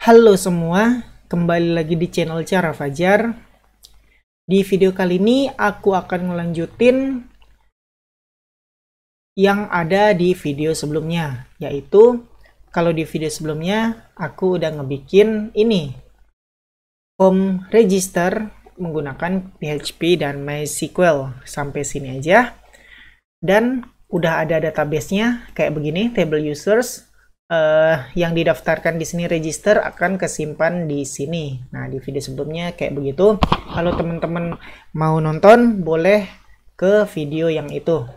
Halo semua, kembali lagi di channel Cara Fajar. Di video kali ini aku akan ngelanjutin yang ada di video sebelumnya, yaitu kalau di video sebelumnya aku udah ngebikin ini form register menggunakan PHP dan MySQL. Sampai sini aja, dan udah ada database-nya kayak begini, table users. Yang didaftarkan di sini register akan kesimpan di sini. Nah, di video sebelumnya kayak begitu. Kalau teman-teman mau nonton, boleh ke video yang itu.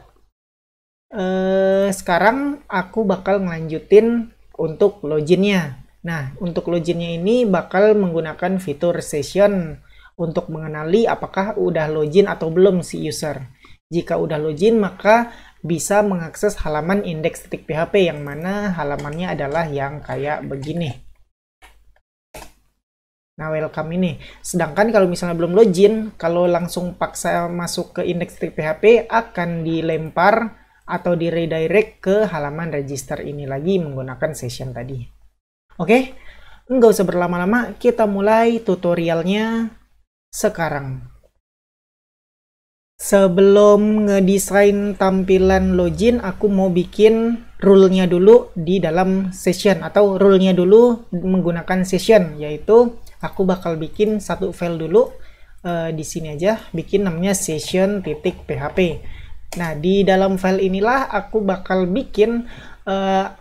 Sekarang aku bakal ngelanjutin untuk loginnya. Nah, untuk loginnya ini bakal menggunakan fitur session untuk mengenali apakah udah login atau belum si user. Jika udah login, maka bisa mengakses halaman index.php yang mana halamannya adalah yang kayak begini. Nah, welcome ini. Sedangkan kalau misalnya belum login, kalau langsung paksa masuk ke index.php akan dilempar atau di redirect ke halaman register ini lagi menggunakan session tadi. Oke, nggak usah berlama-lama, kita mulai tutorialnya sekarang. Sebelum ngedesain tampilan login, aku mau bikin rule-nya dulu di dalam session, atau rule-nya dulu menggunakan session, yaitu aku bakal bikin satu file dulu di sini aja, bikin namanya session.php. Nah, di dalam file inilah aku bakal bikin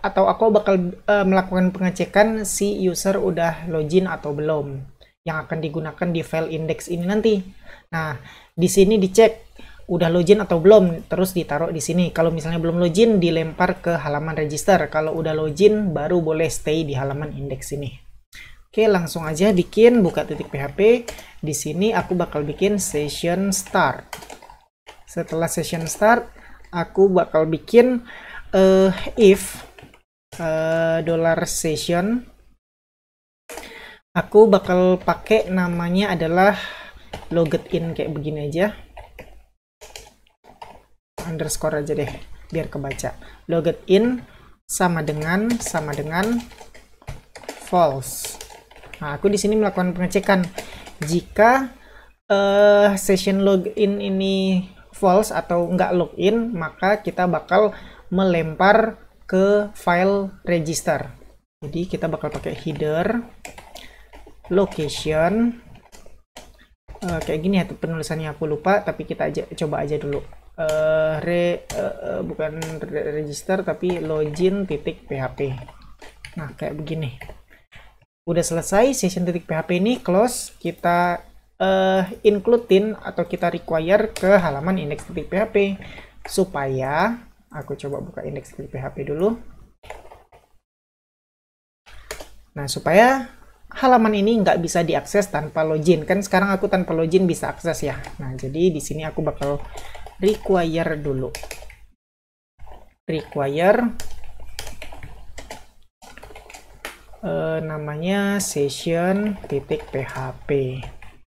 atau aku bakal melakukan pengecekan si user udah login atau belum, yang akan digunakan di file index ini nanti. Nah, di sini dicek udah login atau belum, terus ditaruh di sini. Kalau misalnya belum login, dilempar ke halaman register. Kalau udah login, baru boleh stay di halaman index ini. Oke, langsung aja bikin, buka .php. Di sini aku bakal bikin session start. Setelah session start, aku bakal bikin if $session. Aku bakal pakai namanya adalah logged-in kayak begini aja, underscore aja deh biar kebaca. Logged-in sama dengan false. Nah, aku di sini melakukan pengecekan. Jika session login ini false atau nggak login, maka kita bakal melempar ke file register. Jadi kita bakal pakai header location. Kayak gini ya penulisannya, aku lupa, tapi kita coba aja dulu. Bukan register tapi login.php. Nah, kayak begini. Udah selesai session.php ini, close. Kita includein atau kita require ke halaman index.php supaya aku coba buka index.php dulu. Nah, supaya halaman ini nggak bisa diakses tanpa login. Kan sekarang aku tanpa login bisa akses ya. Nah, jadi di sini aku bakal require dulu. Require namanya session.php.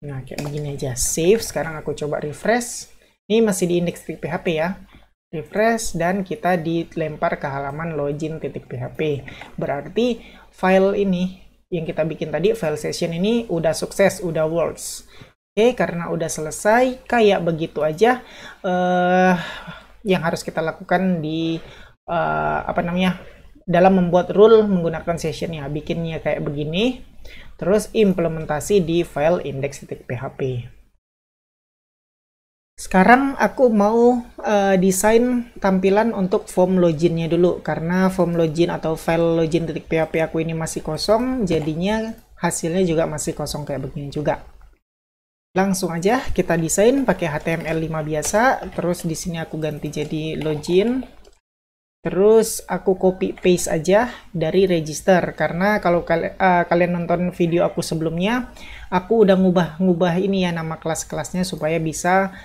Nah, kayak begini aja. Save. Sekarang aku coba refresh. Ini masih di index.php ya. Refresh dan kita dilempar ke halaman login.php. Berarti file ini yang kita bikin tadi, file session ini udah sukses, udah works. Oke, karena udah selesai, kayak begitu aja yang harus kita lakukan di dalam membuat rule menggunakan sessionnya. Bikinnya kayak begini, terus implementasi di file index.php. Sekarang aku mau desain tampilan untuk form loginnya dulu, karena form login atau file login.php aku ini masih kosong, jadinya hasilnya juga masih kosong kayak begini juga. Langsung aja kita desain pakai HTML5 biasa, terus di sini aku ganti jadi login. Terus aku copy paste aja dari register, karena kalau kalian nonton video aku sebelumnya, aku udah ngubah ini ya nama kelas-kelasnya supaya bisa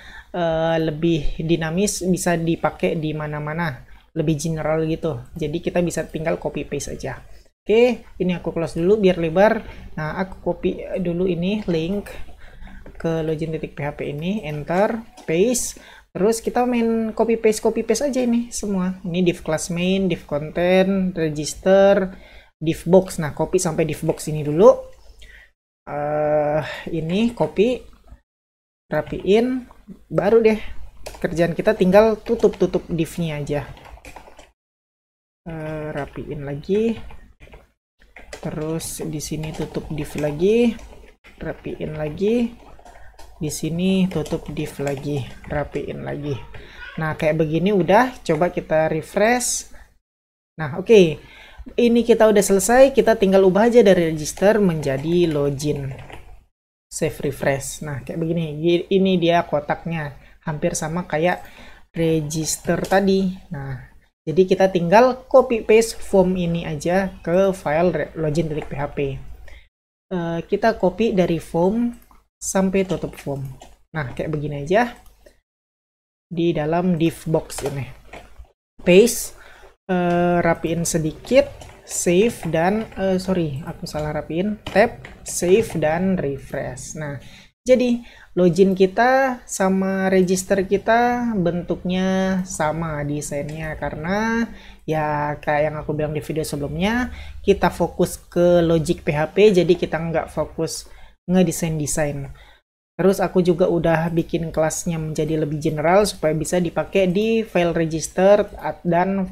lebih dinamis, bisa dipakai di mana-mana, lebih general gitu. Jadi kita bisa tinggal copy paste aja. Oke, ini aku close dulu biar lebar. Nah, aku copy dulu ini link ke login.php ini, enter, paste. Terus kita main copy paste aja ini semua. Ini div class main, div content, register, div box. Nah, copy sampai div box ini dulu. Ini copy, rapiin, baru deh kerjaan kita tinggal tutup divnya aja. Rapiin lagi, terus di sini tutup div lagi, rapiin lagi, di sini tutup div lagi, rapiin lagi. Nah, kayak begini udah. Coba kita refresh. Nah, oke. Ini kita udah selesai. Kita tinggal ubah aja dari register menjadi login. Save, refresh. Nah, kayak begini. Ini dia kotaknya. Hampir sama kayak register tadi. Nah, jadi kita tinggal copy paste form ini aja ke file login.php. Kita copy dari form sampai tutup form. Nah, kayak begini aja. Di dalam div box ini. Paste. Rapiin sedikit. Save dan sorry, aku salah rapiin. Tab, save dan refresh. Nah, jadi login kita sama register kita bentuknya sama desainnya, karena ya kayak yang aku bilang di video sebelumnya, kita fokus ke logic PHP, jadi kita nggak fokus ngedesain-desain. Terus aku juga udah bikin kelasnya menjadi lebih general supaya bisa dipakai di file register dan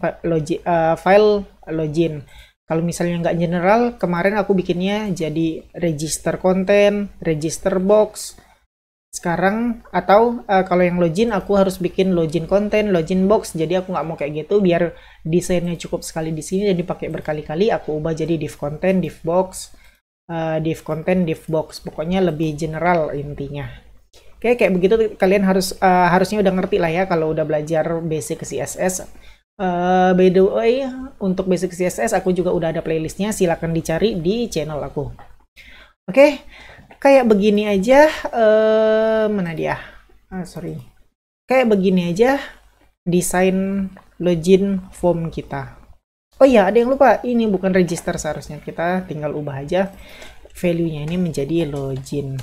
file login. Kalau misalnya nggak general, kemarin aku bikinnya jadi register konten, register box. Sekarang atau kalau yang login aku harus bikin login konten, login box. Jadi aku nggak mau kayak gitu, biar desainnya cukup sekali di sini dan dipakai berkali-kali. Aku ubah jadi div konten, div box. Div content, div box, pokoknya lebih general intinya. Oke, kayak begitu kalian harusnya udah ngerti lah ya kalau udah belajar basic CSS. By the way, untuk basic CSS aku juga udah ada playlistnya, silahkan dicari di channel aku. Oke, kayak begini aja. Mana dia? Sorry. Kayak begini aja desain login form kita. Oh iya, ada yang lupa. Ini bukan register seharusnya. Kita tinggal ubah aja value-nya ini menjadi login.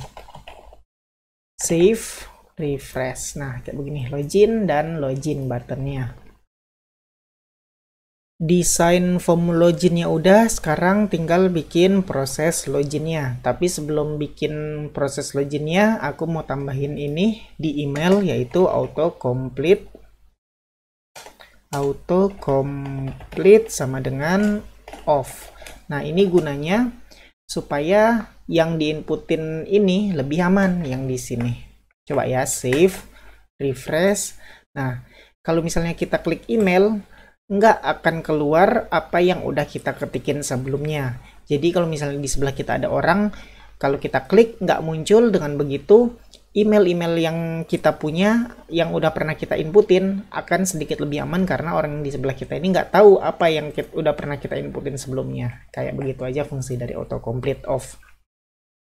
Save, refresh. Nah, kayak begini. Login dan login buttonnya. Desain form loginnya udah. Sekarang tinggal bikin proses loginnya. Tapi sebelum bikin proses loginnya, aku mau tambahin ini di email, yaitu autocomplete sama dengan off. Nah, ini gunanya supaya yang diinputin ini lebih aman yang di sini. Coba ya, save, refresh. Nah, kalau misalnya kita klik email, nggak akan keluar apa yang udah kita ketikin sebelumnya. Jadi kalau misalnya di sebelah kita ada orang, kalau kita klik nggak muncul. Dengan begitu email-email yang kita punya, yang udah pernah kita inputin, akan sedikit lebih aman karena orang di sebelah kita ini nggak tahu apa yang udah pernah kita inputin sebelumnya. Kayak begitu aja fungsi dari autocomplete off.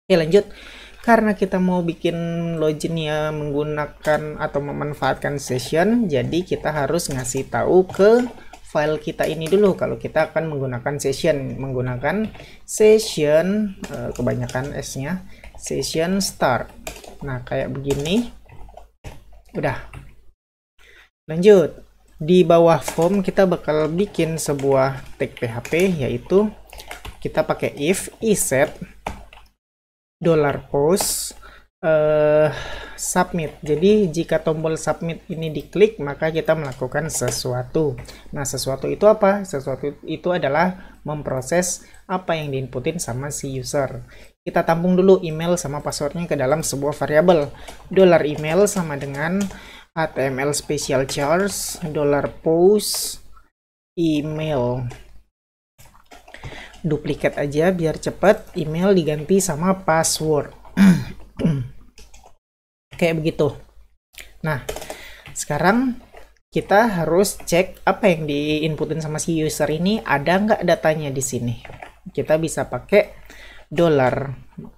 Oke, lanjut. Karena kita mau bikin loginnya menggunakan atau memanfaatkan session, jadi kita harus ngasih tahu ke file kita ini dulu kalau kita akan menggunakan menggunakan session, kebanyakan S-nya, session start. Nah, kayak begini. Udah. Lanjut. Di bawah form kita bakal bikin sebuah tag PHP, yaitu kita pakai if iset $post submit. Jadi jika tombol submit ini diklik, maka kita melakukan sesuatu. Nah, sesuatu itu apa? Sesuatu itu adalah memproses apa yang diinputin sama si user. Kita tampung dulu email sama passwordnya ke dalam sebuah variabel. $email sama dengan HTML special charge $post email. Duplikat aja biar cepat, email diganti sama password. Kayak begitu. Nah, sekarang kita harus cek apa yang diinputin sama si user ini, ada nggak datanya di sini. Kita bisa pakai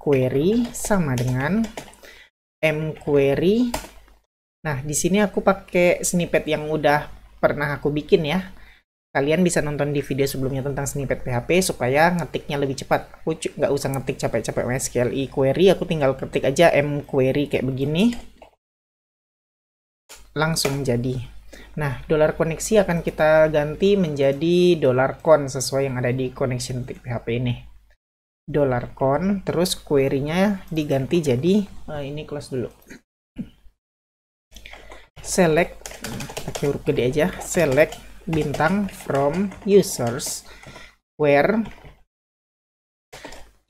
$query sama dengan mQuery. Nah, di sini aku pakai snippet yang udah pernah aku bikin ya. Kalian bisa nonton di video sebelumnya tentang snippet PHP supaya ngetiknya lebih cepat. Aku nggak usah ngetik capek-capek MySQL query, aku tinggal ketik aja mQuery kayak begini. Langsung jadi. Nah, dolar koneksi akan kita ganti menjadi dolar con sesuai yang ada di connection PHP ini. Dolar con, terus query-nya diganti jadi ini close dulu. Select, pakai huruf gede aja, select bintang from users where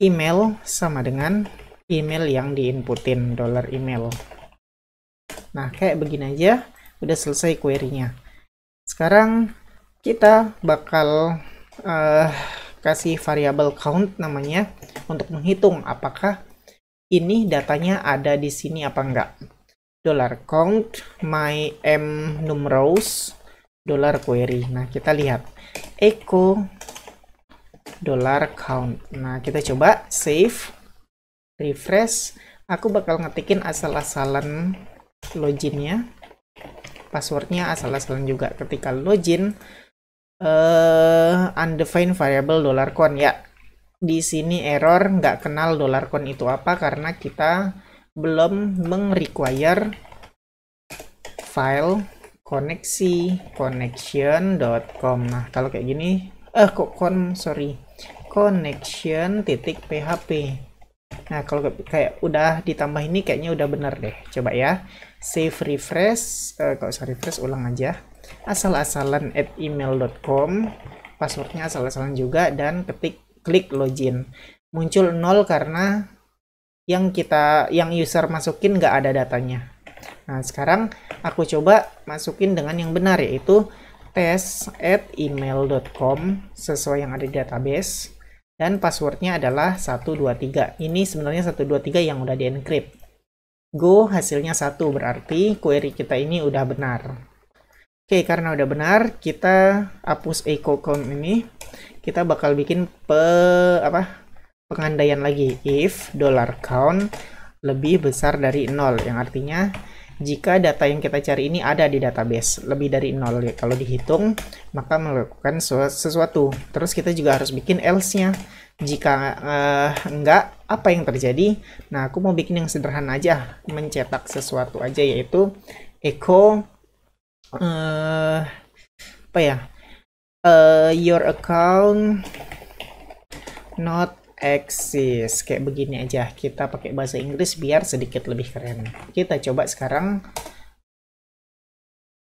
email sama dengan email yang diinputin, dollar email. Nah, kayak begini aja, udah selesai query-nya. Sekarang kita bakal kasih variabel count namanya untuk menghitung apakah ini datanya ada di sini apa enggak. Dollar count my m numerous dollar query. Nah, kita lihat echo dollar count. Nah, kita coba save, refresh. Aku bakal ngetikin asal-asalan loginnya, passwordnya asal-asalan juga. Ketika login undefined variable dollar con, ya di sini error nggak kenal dollar con itu apa karena kita belum meng-require file koneksi connection.com. Nah, kalau kayak gini connection.php. Nah, kalau kayak udah ditambah ini kayaknya udah bener deh. Coba ya, save, refresh, kalau usah refresh, ulang aja. Asal-asalan @email.com, passwordnya asal-asalan juga, dan klik login. Muncul 0 karena yang user masukin nggak ada datanya. Nah, sekarang aku coba masukin dengan yang benar, yaitu test@email.com sesuai yang ada di database, dan passwordnya adalah 123. Ini sebenarnya 123 yang udah di-encrypt. Go, hasilnya 1, berarti query kita ini udah benar. Oke, karena udah benar, kita hapus echo count ini. Kita bakal bikin pengandaian lagi. If dollar count lebih besar dari 0, yang artinya jika data yang kita cari ini ada di database lebih dari 0 ya, kalau dihitung maka melakukan sesuatu. Terus kita juga harus bikin else-nya. Jika enggak, apa yang terjadi? Nah, aku mau bikin yang sederhana aja, mencetak sesuatu aja, yaitu echo your account not exist. Kayak begini aja, kita pakai bahasa Inggris biar sedikit lebih keren. Kita coba sekarang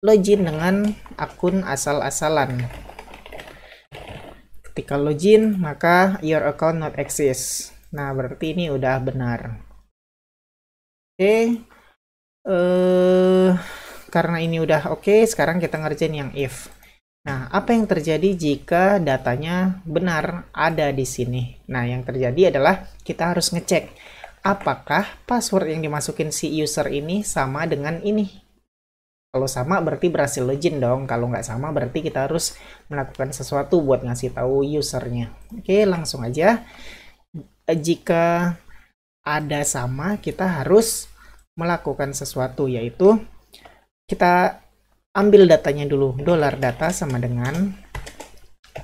login dengan akun asal-asalan. Ketika login, maka your account not exist. Nah, berarti ini udah benar. Oke, karena ini udah oke, sekarang kita ngerjain yang if. Nah, apa yang terjadi jika datanya benar ada di sini? Nah, yang terjadi adalah kita harus ngecek apakah password yang dimasukin si user ini sama dengan ini. Kalau sama berarti berhasil login dong. Kalau nggak sama berarti kita harus melakukan sesuatu buat ngasih tahu usernya. Oke, langsung aja. Jika ada sama, kita harus melakukan sesuatu, yaitu kita ambil datanya dulu. Dollar data sama dengan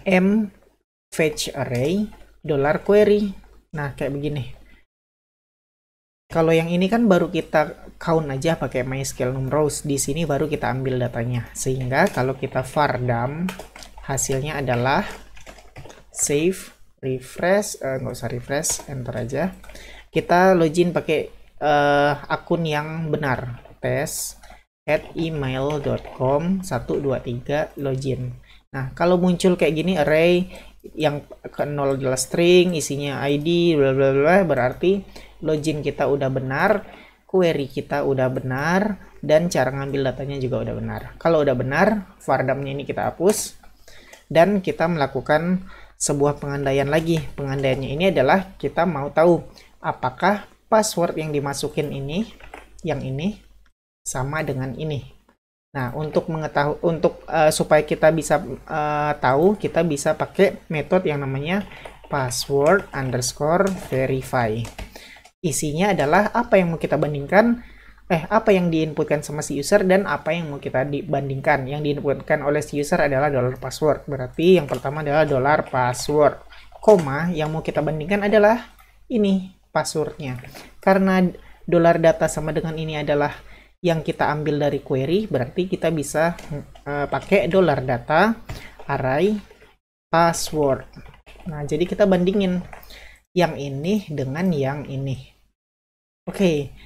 m fetch array dollar query. Nah, kayak begini. Kalau yang ini kan baru kita count aja pakai MySQL numerous. Di sini baru kita ambil datanya. Sehingga kalau kita var dump, hasilnya adalah save, refresh, nggak usah refresh, enter aja. Kita login pakai akun yang benar. test@email.com 123 login. Nah, kalau muncul kayak gini array yang ke 0 adalah string, isinya ID, bla bla bla, berarti login kita udah benar, query kita udah benar, dan cara ngambil datanya juga udah benar. Kalau udah benar, var dump-nya ini kita hapus, dan kita melakukan sebuah pengandaian lagi. Pengandaiannya ini adalah kita mau tahu apakah password yang dimasukin ini, yang ini, sama dengan ini. Nah, untuk mengetahui, supaya kita bisa tahu, kita bisa pakai metode yang namanya password underscore verify. Isinya adalah apa yang mau kita bandingkan, apa yang diinputkan sama si user dan apa yang mau kita dibandingkan. Yang diinputkan oleh si user adalah dollar password. Berarti yang pertama adalah dollar password, koma yang mau kita bandingkan adalah ini passwordnya. Karena dollar data sama dengan ini adalah yang kita ambil dari query, berarti kita bisa pakai $data array password. Nah, jadi kita bandingin yang ini dengan yang ini. Oke.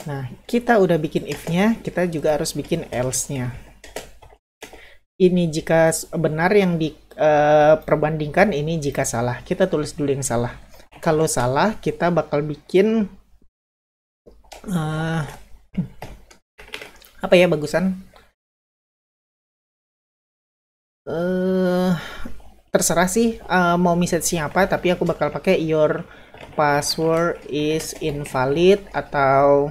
Nah, kita udah bikin if-nya, kita juga harus bikin else-nya. Ini jika benar yang diperbandingkan, ini jika salah. Kita tulis dulu yang salah. Kalau salah, kita bakal bikin apa ya bagusan? Terserah sih mau message-nya apa, tapi aku bakal pakai your password is invalid atau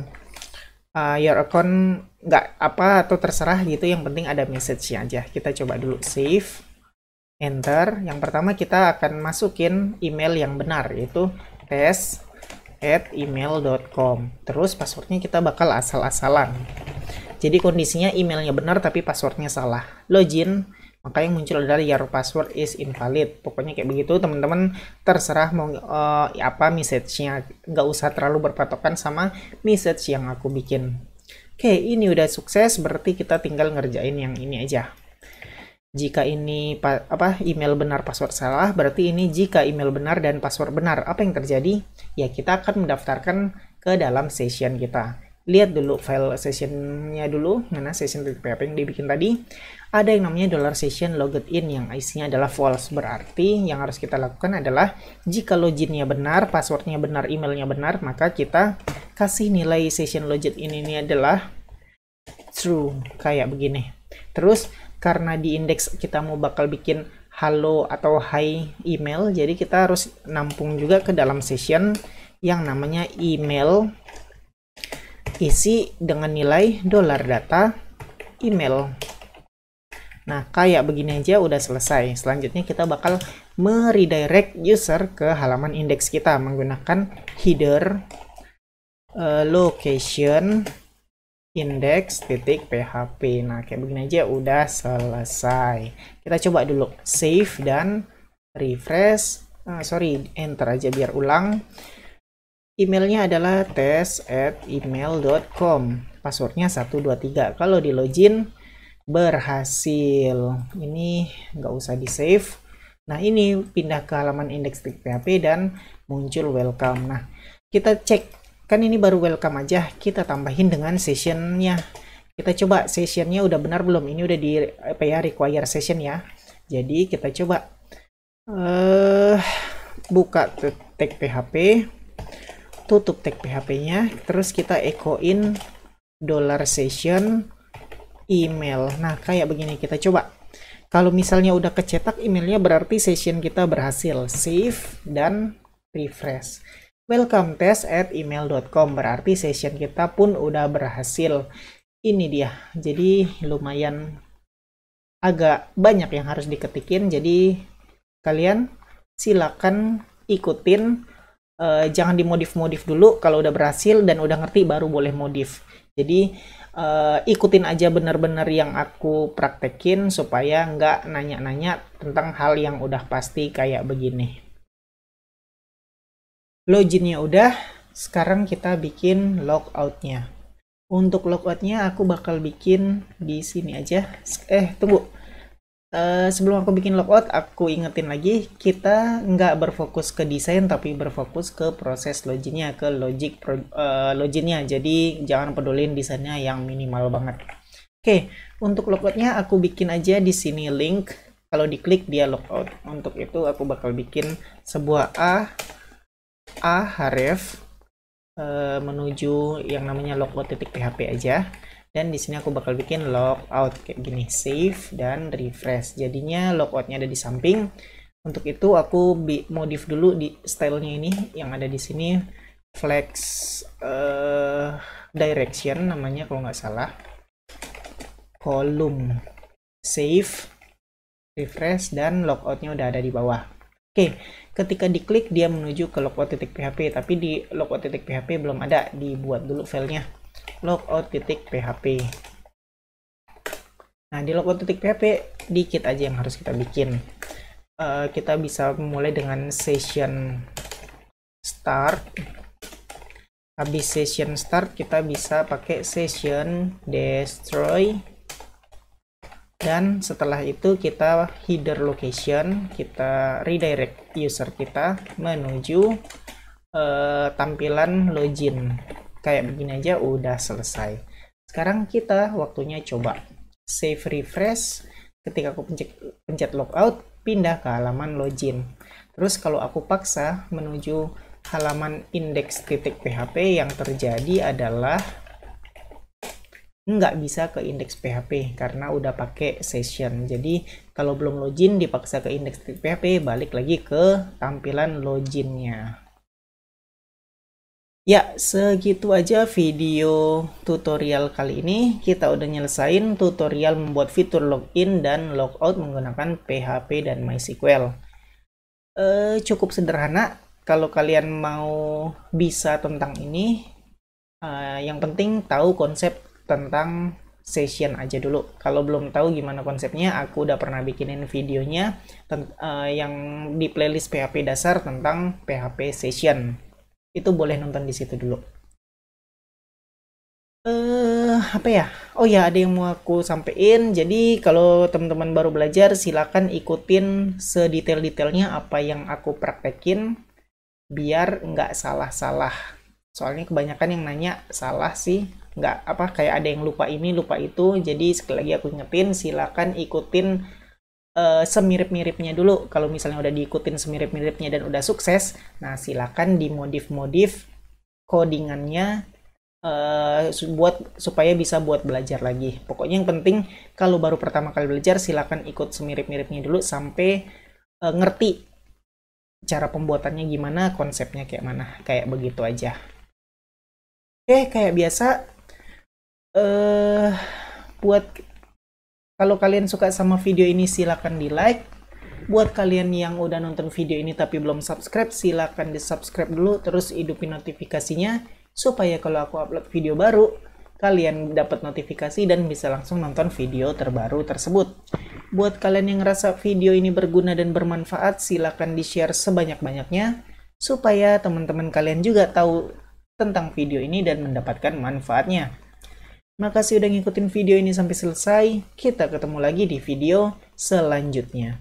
your account nggak apa, atau terserah gitu, yang penting ada message-nya aja. Kita coba dulu save, enter. Yang pertama kita akan masukin email yang benar, yaitu test@email.com. terus passwordnya kita bakal asal-asalan, jadi kondisinya emailnya benar tapi passwordnya salah. Login, maka yang muncul adalah your password is invalid. Pokoknya kayak begitu teman-teman, terserah mau apa message-nya, nggak usah terlalu berpatokan sama message yang aku bikin. Oke, ini udah sukses, berarti kita tinggal ngerjain yang ini aja. Jika ini email benar password salah, berarti ini jika email benar dan password benar. Apa yang terjadi? Ya, kita akan mendaftarkan ke dalam session kita. Lihat dulu file sessionnya dulu, mana session.php yang dibikin tadi. Ada yang namanya $session logged in yang isinya adalah false. Berarti yang harus kita lakukan adalah jika loginnya benar, passwordnya benar, emailnya benar, maka kita kasih nilai session logged in ini adalah true, kayak begini. Terus karena di indeks kita mau bakal bikin halo atau hi email, jadi kita harus nampung juga ke dalam session yang namanya email, isi dengan nilai $data email. Nah, kayak begini aja udah selesai. Selanjutnya kita bakal meredirect user ke halaman indeks kita menggunakan header location index.php. Nah, kayak begini aja udah selesai. Kita coba dulu save dan refresh. Enter aja biar ulang. Emailnya adalah test@email.com. Passwordnya 123. Kalau di login berhasil. Ini nggak usah di save. Nah, ini pindah ke halaman index.php dan muncul welcome. Nah, kita cek, kan ini baru welcome aja, kita tambahin dengan sessionnya. Kita coba sessionnya udah benar belum. Ini udah di require session ya. Jadi kita coba buka tag PHP, tutup tag PHP-nya, terus kita echoin $session email. Nah, kayak begini kita coba. Kalau misalnya udah kecetak emailnya, berarti session kita berhasil. Save dan refresh. Welcome test@email.com, berarti session kita pun udah berhasil. Ini dia. Jadi lumayan agak banyak yang harus diketikin. Jadi kalian silakan ikutin. Jangan dimodif-modif dulu. Kalau udah berhasil dan udah ngerti baru boleh modif. Jadi ikutin aja benar-benar yang aku praktekin supaya nggak nanya-nanya tentang hal yang udah pasti kayak begini. Loginnya udah, sekarang kita bikin logoutnya. Untuk logoutnya aku bakal bikin di sini aja. Tunggu. Sebelum aku bikin logout, aku ingetin lagi, kita nggak berfokus ke desain tapi berfokus ke proses loginnya, ke loginnya. Jadi jangan pedulin desainnya yang minimal banget. Oke, untuk logoutnya aku bikin aja di sini link. Kalau diklik dia logout. Untuk itu aku bakal bikin sebuah href menuju yang namanya logout.php aja. Dan di sini aku bakal bikin logout kayak gini, save dan refresh. Jadinya logoutnya ada di samping. Untuk itu aku modif dulu di stylenya ini yang ada di sini, flex direction namanya kalau nggak salah, column, save, refresh, dan logoutnya udah ada di bawah. Oke, ketika diklik dia menuju ke logout.php, tapi di logout.php belum ada, dibuat dulu filenya. Logout.php. Nah, di logout.php dikit aja yang harus kita bikin. Kita bisa mulai dengan session start. Habis session start, kita bisa pakai session destroy. Dan setelah itu kita header location, kita redirect user kita menuju tampilan login. Kayak begini aja udah selesai. Sekarang kita waktunya coba save refresh. Ketika aku pencet logout, pindah ke halaman login. Terus kalau aku paksa menuju halaman index.php, yang terjadi adalah nggak bisa ke index PHP karena udah pakai session. Jadi kalau belum login dipaksa ke index PHP, balik lagi ke tampilan loginnya. Ya, segitu aja video tutorial kali ini. Kita udah nyelesain tutorial membuat fitur login dan logout menggunakan PHP dan MySQL. Cukup sederhana. Kalau kalian mau bisa tentang ini, yang penting tahu konsep tentang session aja dulu. Kalau belum tahu gimana konsepnya, aku udah pernah bikinin videonya yang di playlist PHP dasar tentang PHP session. Itu boleh nonton di situ dulu. Apa ya? Oh ya, ada yang mau aku sampein. Jadi kalau teman-teman baru belajar, silakan ikutin sedetail-detailnya apa yang aku praktekin biar nggak salah-salah. Soalnya kebanyakan yang nanya salah sih, nggak apa, kayak ada yang lupa ini lupa itu. Jadi sekali lagi aku ingetin, silakan ikutin semirip-miripnya dulu. Kalau misalnya udah diikutin semirip-miripnya dan udah sukses, nah silakan dimodif-modif codingannya buat supaya bisa buat belajar lagi. Pokoknya yang penting kalau baru pertama kali belajar, silakan ikut semirip-miripnya dulu sampai ngerti cara pembuatannya gimana, konsepnya kayak mana, kayak begitu aja. Oke, kayak biasa, buat kalau kalian suka sama video ini silakan di like. Buat kalian yang udah nonton video ini tapi belum subscribe, silakan di subscribe dulu, terus hidupin notifikasinya supaya kalau aku upload video baru kalian dapat notifikasi dan bisa langsung nonton video terbaru tersebut. Buat kalian yang ngerasa video ini berguna dan bermanfaat, silakan di share sebanyak-banyaknya supaya teman-teman kalian juga tahu tentang video ini dan mendapatkan manfaatnya. Makasih udah ngikutin video ini sampai selesai. Kita ketemu lagi di video selanjutnya.